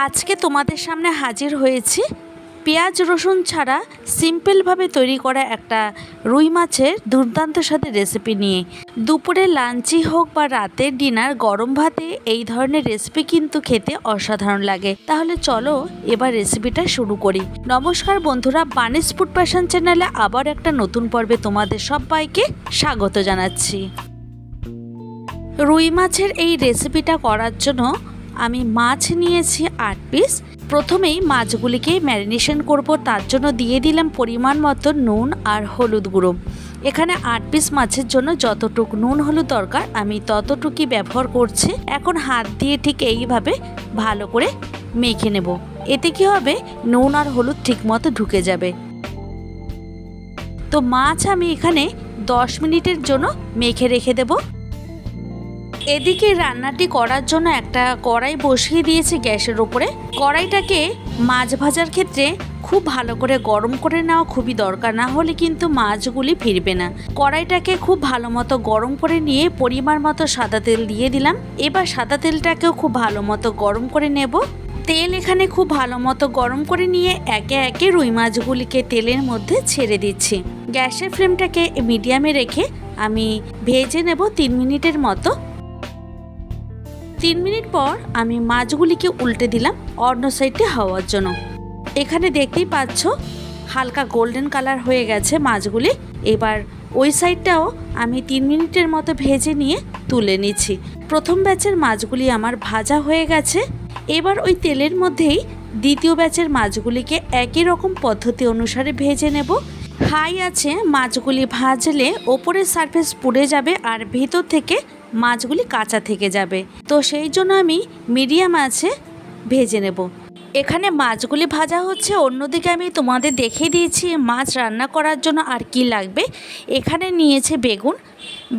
আজকে তোমাদের সামনে হাজির হয়েছি পেঁয়াজ রসুন ছাড়া সিম্পলভাবে তৈরি করা একটা রুই মাছের দুর্দান্ত স্বাদের রেসিপি নিয়ে। দুপুরে লাঞ্চই হোক বা রাতের ডিনার, গরম ভাতে এই ধরনের রেসিপি কিন্তু খেতে অসাধারণ লাগে। তাহলে চলো এবার রেসিপিটা শুরু করি। নমস্কার বন্ধুরা, বানিস ফুড প্যাশন চ্যানেলে আবার একটা নতুন পর্বে তোমাদের সবাইকে স্বাগত জানাচ্ছি। রুই মাছের এই রেসিপিটা করার জন্য আমি মাছ নিয়েছি 8 পিস। প্রথমেই মাছগুলিকে ম্যারিনেশন করব, তার জন্য দিয়ে দিলাম পরিমাণ মতো নুন আর হলুদ গুঁড়ো। এখানে 8 পিস মাছের জন্য যতটুকু নুন হলুদ দরকার আমি ততটুকুই ব্যবহার করছি। এখন হাত দিয়ে ঠিক এইভাবে ভালো করে মেখে নেব। এতে কি হবে, নুন আর হলুদ ঠিকমতো ঢুকে যাবে। তো মাছ আমি এখানে 10 মিনিটের জন্য মেখে রেখে দেব। এদিকে রান্নাটি করার জন্য একটা কড়াই বসিয়ে দিয়েছি গ্যাসের ওপরে। কড়াইটাকে মাছ ভাজার ক্ষেত্রে খুব ভালো করে গরম করে নেওয়া খুবই দরকার, না হলে কিন্তু মাছগুলি ফিরবে না। কড়াইটাকে খুব ভালো মতো গরম করে নিয়ে পরিমাণ মতো সাদা তেল দিয়ে দিলাম। এবার সাদা তেলটাকেও খুব ভালো মতো গরম করে নেব। তেল এখানে খুব ভালো মতো গরম করে নিয়ে একে একে রুই মাছগুলিকে তেলের মধ্যে ছেড়ে দিচ্ছি। গ্যাসের ফ্লেমটাকে মিডিয়ামে রেখে আমি ভেজে নেব 3 মিনিটের মতো। 3 মিনিট পর আমি মাছগুলিকে উল্টে দিলাম অন্য সাইডে হওয়ার জন্য। এখানে দেখতেই পাচ্ছ হালকা গোল্ডেন কালার হয়ে গেছে মাছগুলি। এবার ওই সাইডটাও আমি 3 মিনিটের মতো ভেজে নিয়ে তুলে নিচ্ছি। প্রথম ব্যাচের মাছগুলি আমার ভাজা হয়ে গেছে। এবার ওই তেলের মধ্যেই দ্বিতীয় ব্যাচের মাছগুলিকে একই রকম পদ্ধতি অনুসারে ভেজে নেব। হাই আছে মাছগুলি ভাজলে ওপরের সারফেস পুড়ে যাবে আর ভিতর থেকে মাছগুলি কাঁচা থেকে যাবে। তো সেই জন্য আমি মিডিয়াম আছে ভেজে নেব। এখানে মাছগুলি ভাজা হচ্ছে, অন্যদিকে আমি তোমাদের দেখিয়ে দিয়েছি মাছ রান্না করার জন্য আর কি লাগবে। এখানে নিয়েছে বেগুন।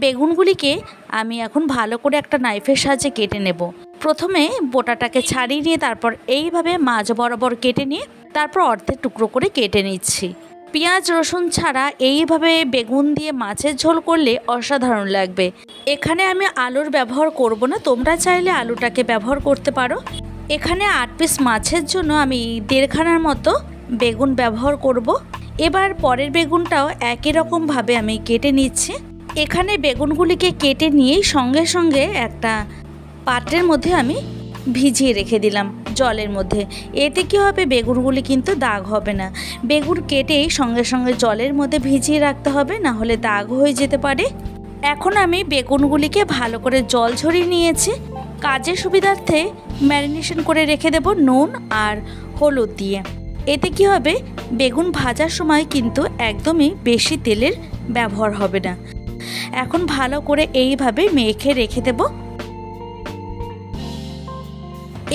বেগুনগুলিকে আমি এখন ভালো করে একটা নাইফের সাহায্যে কেটে নেব। প্রথমে বোটাটাকে ছাড়িয়ে নিয়ে তারপর এইভাবে মাছ বরাবর কেটে নিয়ে তারপর অর্ধেক টুকরো করে কেটে নিচ্ছি। পেঁয়াজ রসুন ছাড়া এইভাবে বেগুন দিয়ে মাছের ঝোল করলে অসাধারণ লাগবে। এখানে আমি আলুর ব্যবহার করব না, তোমরা চাইলে আলুটাকে ব্যবহার করতে পারো। এখানে 8 পিস মাছের জন্য আমি 1.5 খানার মতো বেগুন ব্যবহার করব। এবার পরের বেগুনটাও একই রকমভাবে আমি কেটে নিচ্ছি। এখানে বেগুনগুলিকে কেটে নিয়েই সঙ্গে সঙ্গে একটা পাত্রের মধ্যে আমি ভিজিয়ে রেখে দিলাম জলের মধ্যে। এতে কি হবে, বেগুনগুলি কিন্তু দাগ হবে না। বেগুন কেটেই সঙ্গে সঙ্গে জলের মধ্যে ভিজিয়ে রাখতে হবে, না হলে দাগ হয়ে যেতে পারে। এখন আমি বেগুনগুলিকে ভালো করে জল ঝরিয়ে নিয়েছি। কাজের সুবিধার্থে ম্যারিনেশন করে রেখে দেব নুন আর হলুদ দিয়ে। এতে কি হবে, বেগুন ভাজার সময় কিন্তু একদমই বেশি তেলের ব্যবহার হবে না। এখন ভালো করে এইভাবে মেখে রেখে দেব।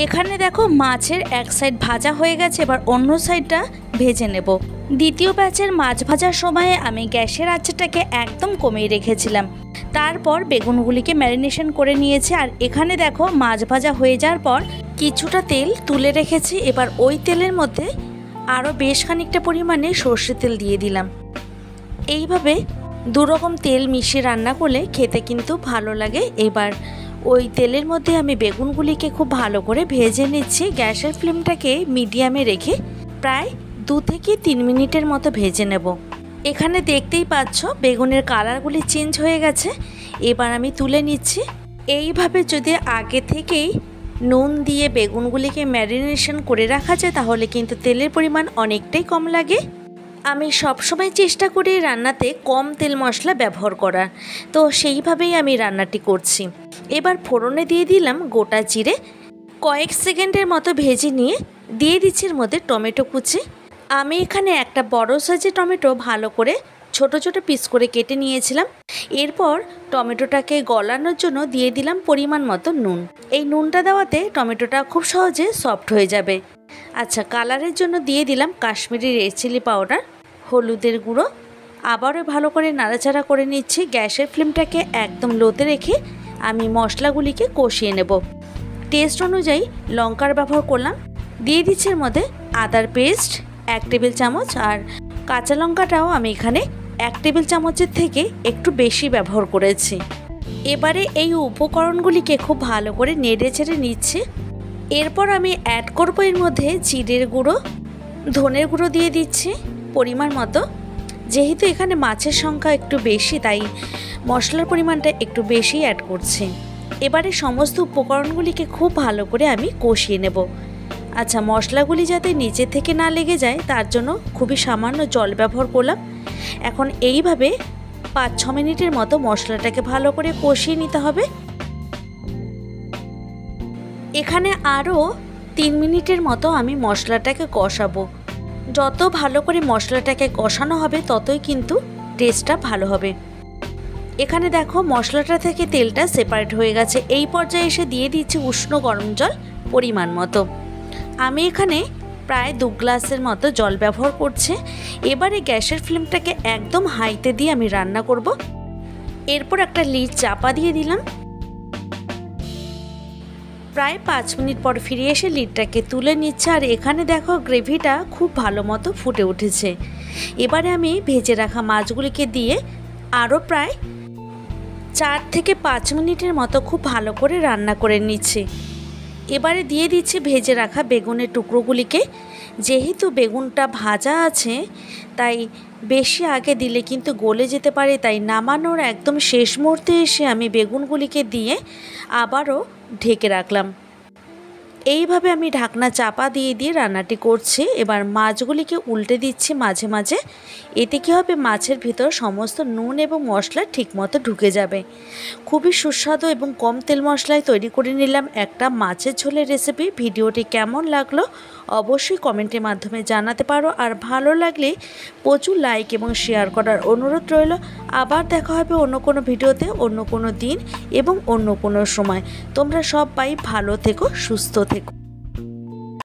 এখানে দেখো মাছের এক সাইড ভাজা হয়ে গেছে, এবার অন্য সাইডটা ভেজে নেব। দ্বিতীয় ব্যাচের মাছ ভাজার সময়ে আমি গ্যাসের আঁচটাকে একদম কমিয়ে রেখেছিলাম। তারপর বেগুনগুলিকে ম্যারিনেশন করে নিয়েছি। আর এখানে দেখো মাছ ভাজা হয়ে যাওয়ার পর কিছুটা তেল তুলে রেখেছি। এবার ওই তেলের মধ্যে আরও বেশ খানিকটা পরিমাণে সর্ষে তেল দিয়ে দিলাম। এইভাবে দুরকম তেল মিশিয়ে রান্না করলে খেতে কিন্তু ভালো লাগে। এবার ওই তেলের মধ্যে আমি বেগুনগুলিকে খুব ভালো করে ভেজে নিচ্ছি। গ্যাসের ফ্লেমটাকে মিডিয়ামে রেখে প্রায় 2 থেকে 3 মিনিটের মতো ভেজে নেব। এখানে দেখতেই পাচ্ছ বেগুনের কালারগুলি চেঞ্জ হয়ে গেছে। এবার আমি তুলে নিচ্ছি। এইভাবে যদি আগে থেকেই নুন দিয়ে বেগুনগুলিকে ম্যারিনেশন করে রাখা যায় তাহলে কিন্তু তেলের পরিমাণ অনেকটাই কম লাগে। আমি সবসময় চেষ্টা করি রান্নাতে কম তেল মশলা ব্যবহার করার, তো সেইভাবেই আমি রান্নাটি করছি। এবার ফোড়নে দিয়ে দিলাম গোটা জিরে। কয়েক সেকেন্ডের মতো ভেজে নিয়ে দিয়ে দিচ্ছি এর মধ্যে টমেটো কুচি। আমি এখানে একটা বড় সাইজের টমেটো ভালো করে ছোট ছোট পিস করে কেটে নিয়েছিলাম। এরপর টমেটোটাকে গলানোর জন্য দিয়ে দিলাম পরিমাণ মতো নুন। এই নুনটা দেওয়াতে টমেটোটা খুব সহজে সফট হয়ে যাবে। আচ্ছা, কালারের জন্য দিয়ে দিলাম কাশ্মীরি রেড চিলি পাউডার, হলুদের গুঁড়ো। আবারও ভালো করে নাড়াচাড়া করে নিচ্ছি। গ্যাসের ফ্লেমটাকে একদম লোতে রেখে আমি মশলাগুলিকে কষিয়ে নেব। টেস্ট অনুযায়ী লঙ্কার ব্যবহার করলাম। দিয়ে দিচ্ছি এর মধ্যে আদার পেস্ট 1 টেবিল চামচ, আর কাঁচা লঙ্কাটাও আমি এখানে 1 টেবিল চামচের থেকে একটু বেশি ব্যবহার করেছি। এবারে এই উপকরণগুলিকে খুব ভালো করে নেড়ে চেড়ে নিচ্ছি। এরপর আমি অ্যাড করব এর মধ্যে জিরের গুঁড়ো, ধনের গুঁড়ো দিয়ে দিচ্ছি পরিমাণ মতো। যেহেতু এখানে মাছের সংখ্যা একটু বেশি, তাই মশলার পরিমাণটা একটু বেশি অ্যাড করছি। এবারে সমস্ত উপকরণগুলিকে খুব ভালো করে আমি কষিয়ে নেব। আচ্ছা, মশলাগুলি যাতে নিচে থেকে না লেগে যায় তার জন্য খুবই সামান্য জল ব্যবহার করলাম। এখন এইভাবে 5-6 মিনিটের মতো মশলাটাকে ভালো করে কষিয়ে নিতে হবে। এখানে আরও 3 মিনিটের মতো আমি মশলাটাকে কষাবো। যত ভালো করে মশলাটাকে কষানো হবে ততই কিন্তু টেস্টটা ভালো হবে। এখানে দেখো মশলাটা থেকে তেলটা সেপারেট হয়ে গেছে। এই পর্যায়ে এসে দিয়ে দিচ্ছি উষ্ণ গরম জল পরিমাণ মতো। আমি এখানে প্রায় 2 গ্লাসের মতো জল ব্যবহার করছি। এবারে গ্যাসের ফ্লেমটাকে একদম হাইতে দিয়ে আমি রান্না করব। এরপর একটা লিড চাপা দিয়ে দিলাম। প্রায় 5 মিনিট পর ফিরে এসে লিডটাকে তুলে নিচ্ছে। আর এখানে দেখো গ্রেভিটা খুব ভালো মতো ফুটে উঠেছে। এবারে আমি ভেজে রাখা মাছগুলিকে দিয়ে আরও প্রায় 4 থেকে 5 মিনিটের মতো খুব ভালো করে রান্না করে নিচ্ছি। এবারে দিয়ে দিচ্ছি ভেজে রাখা বেগুনের টুকরোগুলিকে। যেহেতু বেগুনটা ভাজা আছে তাই বেশি আগে দিলে কিন্তু গলে যেতে পারে, তাই নামানোর একদম শেষ মুহূর্তে এসে আমি বেগুনগুলিকে দিয়ে আবারও ঢেকে রাখলাম। এইভাবে আমি ঢাকনা চাপা দিয়ে দিয়ে রান্নাটি করছি। এবার মাছগুলিকে উল্টে দিচ্ছি মাঝে মাঝে। এতে কী হবে, মাছের ভিতর সমস্ত নুন এবং মশলা ঠিকমতো ঢুকে যাবে। খুবই সুস্বাদু এবং কম তেল মশলায় তৈরি করে নিলাম একটা মাছের ঝোলের রেসিপি। ভিডিওটি কেমন লাগলো অবশ্যই কমেন্টের মাধ্যমে জানাতে পারো। আর ভালো লাগলে প্রচুর লাইক এবং শেয়ার করার অনুরোধ রইল। আবার দেখা হবে অন্য কোনো ভিডিওতে, অন্য কোনো দিন এবং অন্য কোনো সময়। তোমরা সবাই ভালো থেকো, সুস্থ থেকো।